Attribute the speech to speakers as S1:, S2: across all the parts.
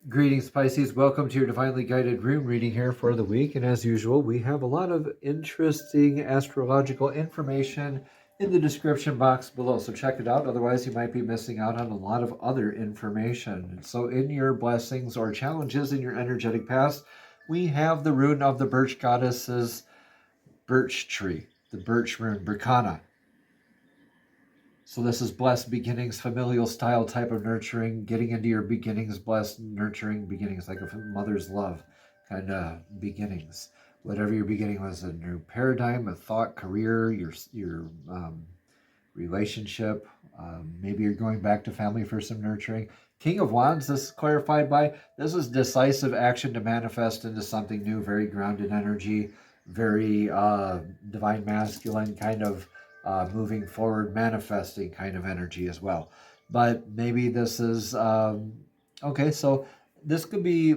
S1: Greetings, Pisces. Welcome to your divinely guided rune reading here for the week. And as usual, we have a lot of interesting astrological information in the description box below. So check it out. Otherwise, you might be missing out on a lot of other information. So in your blessings or challenges in your energetic past, we have the rune of the birch goddess's birch tree, the birch rune, Berkana. So this is blessed beginnings, familial style type of nurturing, getting into your beginnings, blessed nurturing beginnings, like a mother's love kind of beginnings. Whatever your beginning was, a new paradigm, a thought, career, your relationship. Maybe you're going back to family for some nurturing. King of Wands, this is clarified by, this is decisive action to manifest into something new, very grounded energy, very divine masculine kind of moving forward, manifesting kind of energy as well. But maybe this is, okay, so this could be,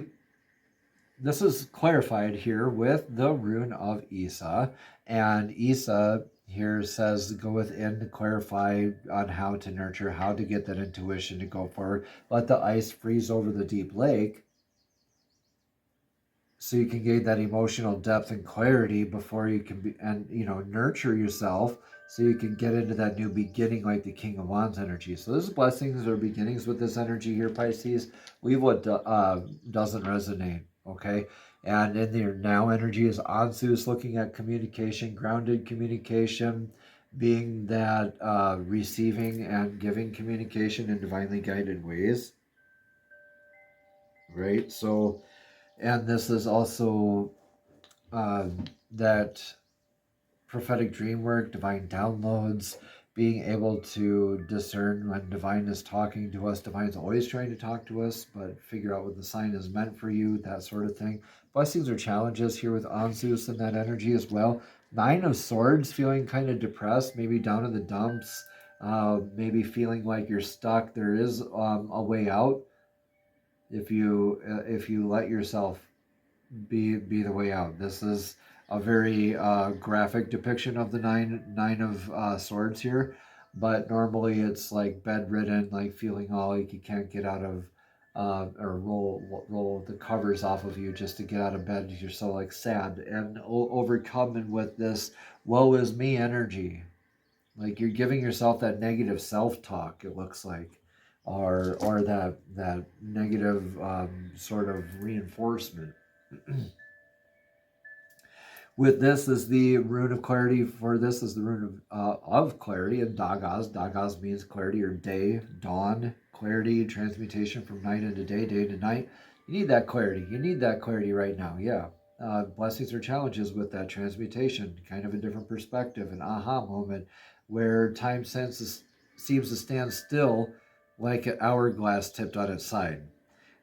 S1: this is clarified here with the rune of Isa. And Isa here says go within to clarify on how to nurture, how to get that intuition to go forward. Let the ice freeze over the deep lake so you can gain that emotional depth and clarity before you can be, and nurture yourself so you can get into that new beginning like the King of Wands energy. So this is blessings or beginnings with this energy here, Pisces. Leave what doesn't resonate, okay? And in your now energy is Ansus, looking at communication, grounded communication, being that receiving and giving communication in divinely guided ways, right? So, and this is also that prophetic dream work, divine downloads, being able to discern when divine is talking to us. Divine's always trying to talk to us, but figure out what the sign is meant for you, that sort of thing. Blessings or challenges here with Anzus and that energy as well. Nine of Swords, feeling kind of depressed, maybe down in the dumps, maybe feeling like you're stuck. There is a way out if you let yourself be the way out. This is a very graphic depiction of the nine of swords here, but normally it's like bedridden, like feeling all like you can't get out of or roll the covers off of you just to get out of bed. You're so like sad and overcoming with this woe is me energy. Like you're giving yourself that negative self-talk, it looks like, or that negative sort of reinforcement. With this is the rune of clarity. For this is the rune of clarity and Dagas. Dagas means clarity or day, dawn, clarity, transmutation from night into day, day into night. You need that clarity. You need that clarity right now. Yeah. Blessings or challenges with that transmutation, kind of a different perspective, an aha moment where time seems to stand still like an hourglass tipped on its side.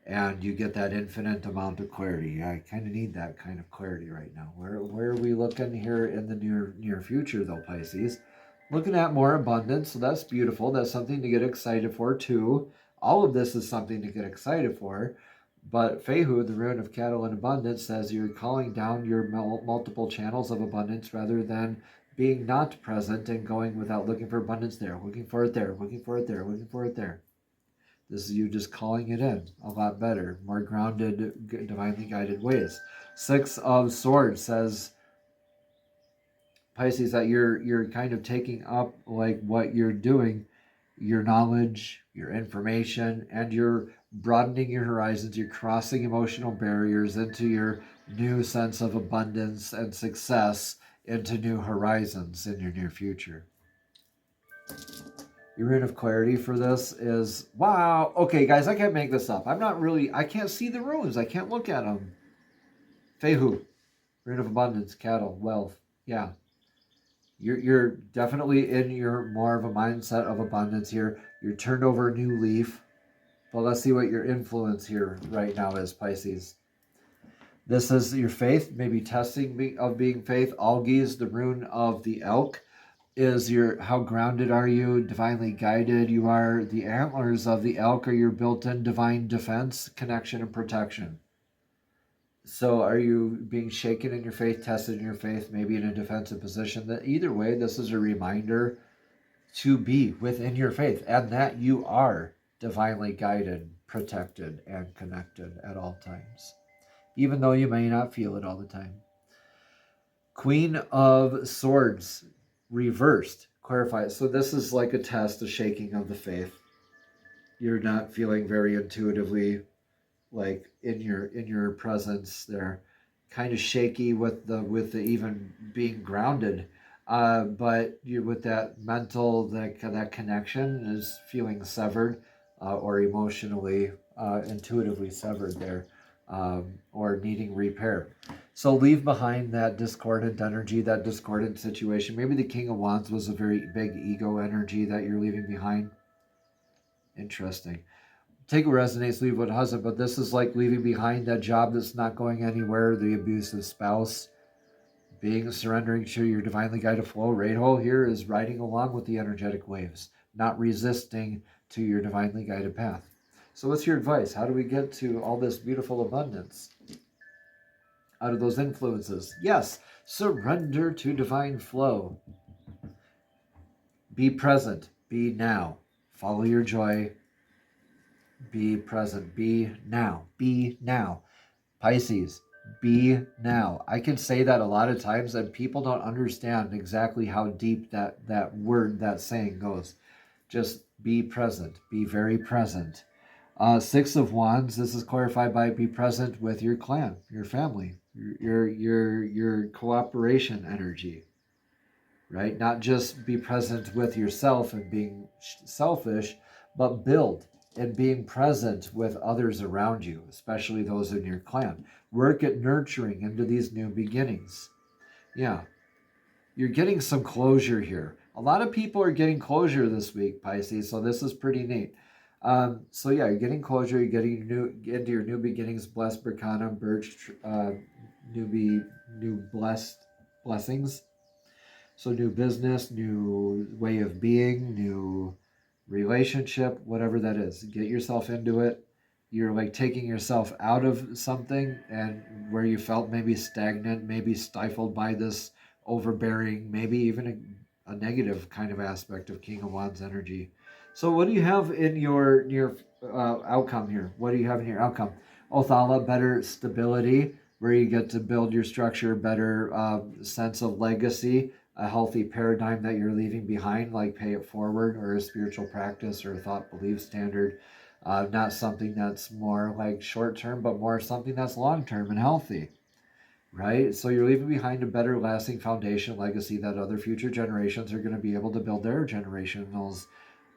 S1: And you get that infinite amount of clarity. I kind of need that kind of clarity right now. Where are we looking here in the near future, though, Pisces? Looking at more abundance, so that's beautiful. That's something to get excited for, too. All of this is something to get excited for. But Fehu, the rune of cattle and abundance, says you're calling down your multiple channels of abundance rather than being not present and going without looking for abundance there, looking for it there, looking for it there, looking for it there. This is you just calling it in a lot better, more grounded, divinely guided ways. Six of Swords says, Pisces, that you're kind of taking up like what you're doing, your knowledge, your information, and you're broadening your horizons. You're crossing emotional barriers into your new sense of abundance and success, into new horizons in your near future. Your rune of clarity for this is, wow, okay, guys, I can't make this up. I can't see the runes. I can't look at them. Fehu, rune of abundance, cattle, wealth. Yeah. You're definitely in your more of a mindset of abundance here. You're turned over a new leaf. But let's see what your influence here right now is, Pisces. This is your faith, maybe testing of being faith. Algae, the rune of the elk, is how grounded are you, divinely guided you are. The antlers of the elk are your built-in divine defense, connection, and protection. So are you being shaken in your faith, tested in your faith, maybe in a defensive position? That either way, this is a reminder to be within your faith and that you are divinely guided protected and connected at all times, even though you may not feel it all the time. Queen of Swords reversed, clarified. So this is like a test, a shaking of the faith. You're not feeling very intuitively like in your presence. They're kind of shaky with the even being grounded. But you, with that mental, that connection is feeling severed, or emotionally, intuitively severed there, or needing repair. So leave behind that discordant energy, that discordant situation. Maybe the King of Wands was a very big ego energy that you're leaving behind. Interesting. Take what resonates, leave what doesn't, but this is like leaving behind that job that's not going anywhere, the abusive spouse, surrendering to your divinely guided flow. Radho here is riding along with the energetic waves, not resisting to your divinely guided path. So what's your advice? How do we get to all this beautiful abundance out of those influences? Yes, surrender to divine flow. Be present, be now. Follow your joy. Be present, be now, be now. Pisces, be now. I can say that a lot of times and people don't understand exactly how deep that word, that saying goes. Just be present, be very present. Six of Wands, this is clarified by be present with your clan, your family, your cooperation energy, right? Not just be present with yourself and being selfish, but build and being present with others around you, especially those in your clan. Work at nurturing into these new beginnings. Yeah, you're getting some closure here. A lot of people are getting closure this week, Pisces, so this is pretty neat. So yeah, you're getting closure, you're getting into your new beginnings, blessed Berkana, Birch, new blessings. So new business, new way of being, new relationship, whatever that is. Get yourself into it. You're like taking yourself out of something and where you felt maybe stagnant, maybe stifled by this overbearing, maybe even a negative kind of aspect of King of Wands energy. So what do you have in your outcome here? What do you have in your outcome? Othala, better stability, where you get to build your structure, better sense of legacy, a healthy paradigm that you're leaving behind, like pay it forward or a spiritual practice or a thought belief standard. Not something that's more like short term, but more something that's long term and healthy, right? So you're leaving behind a better lasting foundation legacy that other future generations are going to be able to build their generationals,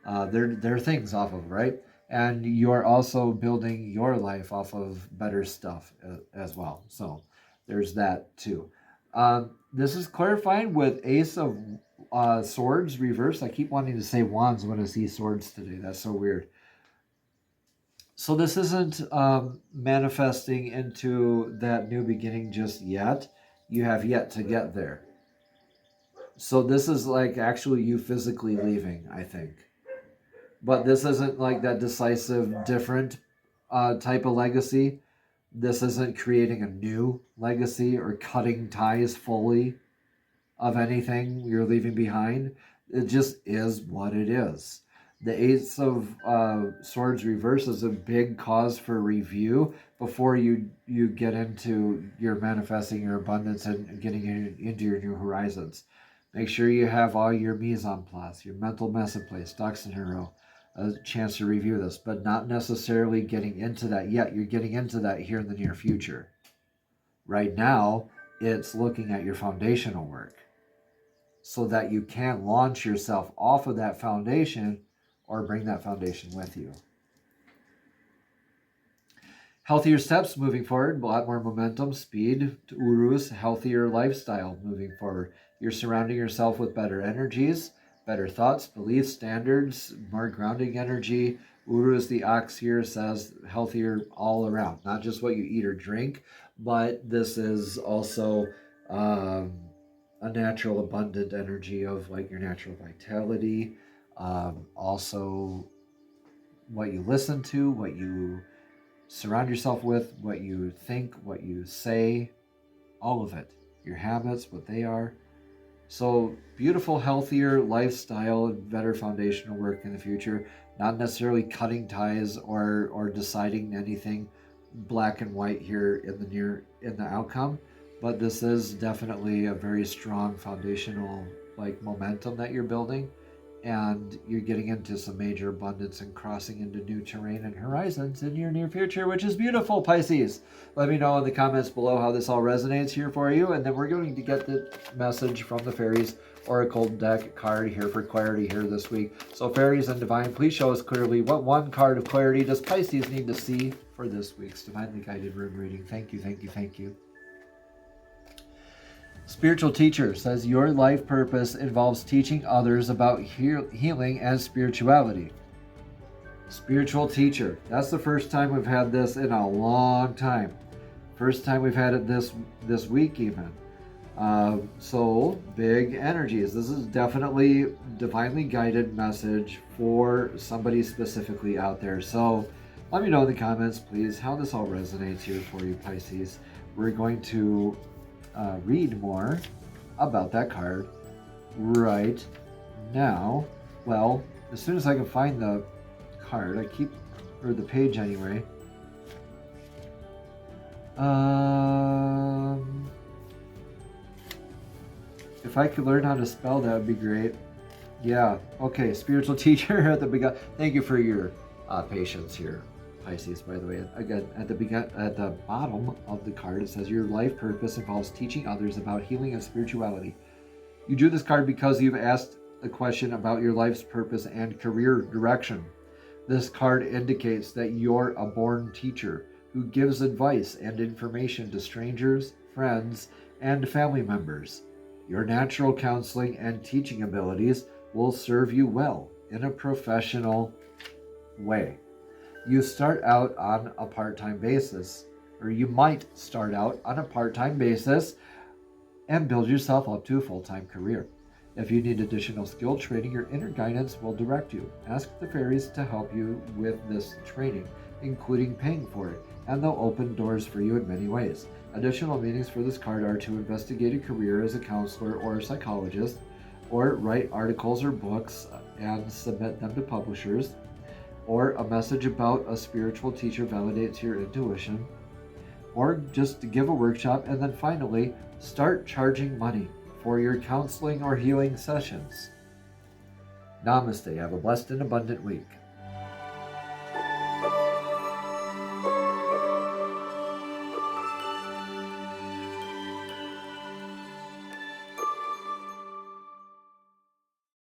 S1: their things off of, right? And you're also building your life off of better stuff as well. So there's that too. This is clarifying with Ace of Swords reversed. I keep wanting to say wands when I see swords today. That's so weird. So this isn't manifesting into that new beginning just yet. You have yet to get there. So this is like actually you physically leaving, I think. But this isn't like that decisive, different type of legacy. This isn't creating a new legacy or cutting ties fully of anything you're leaving behind. It just is what it is. The Ace of Swords reverse is a big cause for review before you get into your manifesting your abundance and getting into your new horizons. Make sure you have all your mise en place, your mental mess in place, ducks in a row, a chance to review this, but not necessarily getting into that yet. You're getting into that here in the near future. Right now, it's looking at your foundational work so that you can launch yourself off of that foundation or bring that foundation with you. Healthier steps moving forward, a lot more momentum, speed, to Urus, healthier lifestyle moving forward. You're surrounding yourself with better energies, better thoughts, beliefs, standards, more grounding energy. Urus, the ox here, says healthier all around, not just what you eat or drink, but this is also a natural abundant energy of like your natural vitality, also what you listen to, what you surround yourself with, what you think, what you say, all of it, your habits, what they are. So beautiful, healthier lifestyle and better foundational work in the future. not necessarily cutting ties or deciding anything black and white here in the outcome, but this is definitely a very strong foundational momentum that you're building, and you're getting into some major abundance and crossing into new terrain and horizons in your near future, which is beautiful, Pisces. Let me know in the comments below how this all resonates here for you, and then we're going to get the message from the fairies oracle deck card here for clarity here this week. So fairies and divine, please show us clearly what one card of clarity does Pisces need to see for this week's divinely guided rune reading. Thank you, thank you, thank you. Spiritual teacher says your life purpose involves teaching others about healing and spirituality. Spiritual teacher. That's the first time we've had this in a long time. First time we've had it this week even. So big energies. This is definitely divinely guided message for somebody specifically out there. So let me know in the comments, please, how this all resonates here for you, Pisces. We're going to read more about that card right now. Well, as soon as I can find the card, or the page anyway. If I could learn how to spell, that would be great. Yeah, okay, spiritual teacher at the beginning. Thank you for your patience here, Pisces, by the way. Again, at the bottom of the card, it says your life purpose involves teaching others about healing and spirituality. You drew this card because you've asked a question about your life's purpose and career direction. This card indicates that you're a born teacher who gives advice and information to strangers, friends, and family members. Your natural counseling and teaching abilities will serve you well in a professional way. You start out on a part-time basis, or you might start out on a part-time basis and build yourself up to a full-time career. If you need additional skill training, your inner guidance will direct you. Ask the fairies to help you with this training, including paying for it, and they'll open doors for you in many ways. Additional meanings for this card are to investigate a career as a counselor or a psychologist, or write articles or books and submit them to publishers, or a message about a spiritual teacher validates your intuition, or just to give a workshop, and then finally, start charging money for your counseling or healing sessions. Namaste. Have a blessed and abundant week.